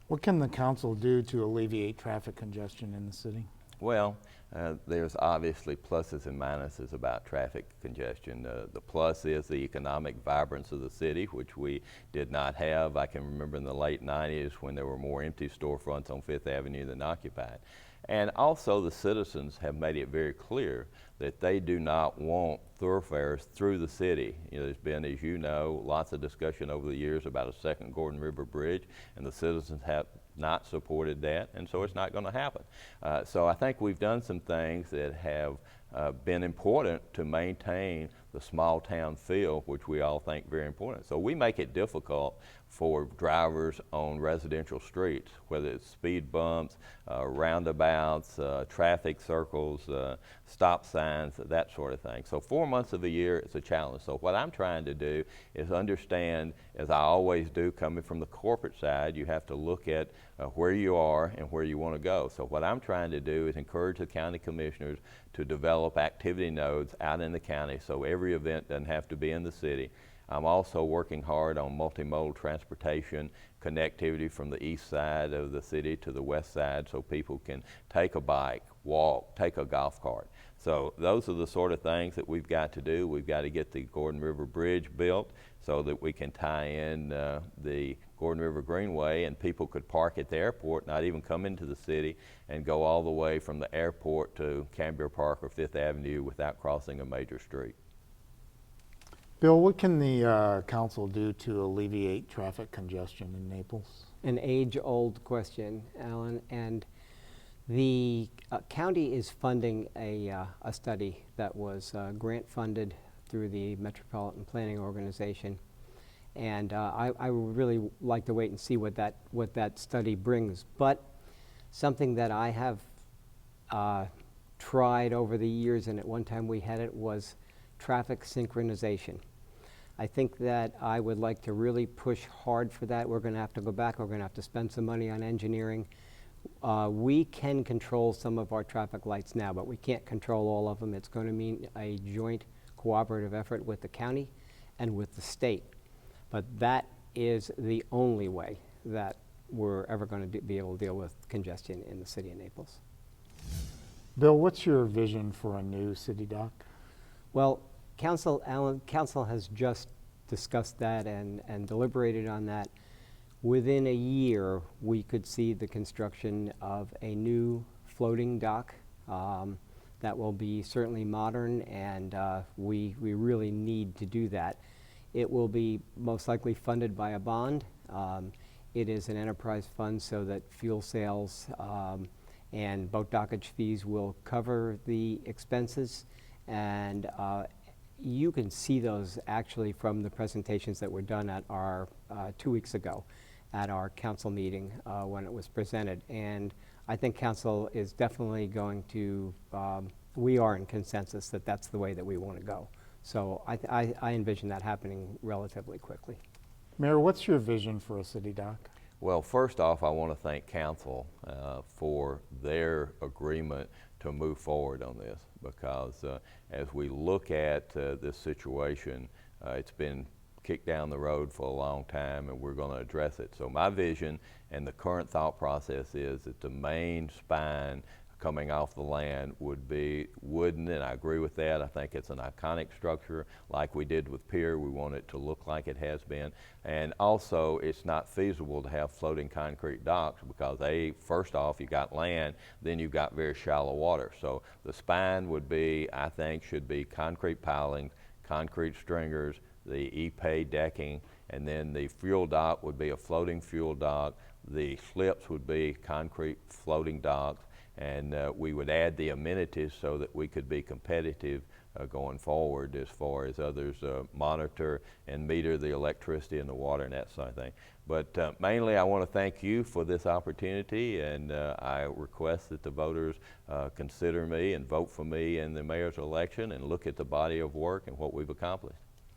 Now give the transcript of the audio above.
What can the council do to alleviate traffic congestion in the city? Well, there's obviously pluses and minuses about traffic congestion. The plus is the economic vibrance of the city, which we did not have. I can remember in the late 90s when there were more empty storefronts on Fifth Avenue than occupied. And also the citizens have made it very clear that they do not want thoroughfares through the city. You know, there's been, as you know, lots of discussion over the years about a second Gordon River Bridge, and the citizens have not supported that, and so it's not going to happen. So I think we've done some things that have been important to maintain the small town feel, which we all think very important. So we make it difficult for drivers on residential streets, whether it's speed bumps, roundabouts, traffic circles, stop signs, that sort of thing. So 4 months of the year it's a challenge. So what I'm trying to do is understand, as I always do coming from the corporate side, you have to look at where you are and where you want to go. So what I'm trying to do is encourage the county commissioners to develop activity nodes out in the county so every event doesn't have to be in the city. I'm also working hard on multimodal transportation connectivity from the east side of the city to the west side so people can take a bike, walk, take a golf cart. So those are the sort of things that we've got to do. We've got to get the Gordon River Bridge built so that we can tie in the Gordon River Greenway and people could park at the airport, not even come into the city, and go all the way from the airport to Cambria Park or Fifth Avenue without crossing a major street. Bill, what can the council do to alleviate traffic congestion in Naples? An age-old question, Alan, and the county is funding a study that was grant funded through the Metropolitan Planning Organization, and I would really like to wait and see what that study brings. But something that I have tried over the years, and at one time we had it, was traffic synchronization. I think that I would like to really push hard for that. We're going to have to go back. We're going to have to spend some money on engineering. We can control some of our traffic lights now, but we can't control all of them. It's going to mean a joint cooperative effort with the county and with the state. But that is the only way that we're ever going to be able to deal with congestion in the city of Naples. Bill, what's your vision for a new city dock? Well, Council has just discussed that and deliberated on that. Within a year, we could see the construction of a new floating dock that will be certainly modern, and we really need to do that. It will be most likely funded by a bond. It is an enterprise fund so that fuel sales and boat dockage fees will cover the expenses, and you can see those actually from the presentations that were done at our 2 weeks ago at our council meeting when it was presented. And I think council is definitely going to, we are in consensus that that's the way that we want to go. So I envision that happening relatively quickly. Mayor, what's your vision for a city dock? Well, first off, I want to thank council for their agreement to move forward on this, because as we look at this situation, it's been kicked down the road for a long time, and we're going to address it. So my vision and the current thought process is that the main spine coming off the land would be wooden, and I agree with that. I think it's an iconic structure like we did with Pier. We want it to look like it has been. And also, it's not feasible to have floating concrete docks because first off, you got land, then you've got very shallow water. So the spine would be, I think, should be concrete pilings, concrete stringers, the epay decking, and then the fuel dock would be a floating fuel dock. The slips would be concrete floating docks, and we would add the amenities so that we could be competitive going forward as far as others monitor and meter the electricity and the water and that sort of thing. But mainly I want to thank you for this opportunity, and I request that the voters consider me and vote for me in the mayor's election and look at the body of work and what we've accomplished.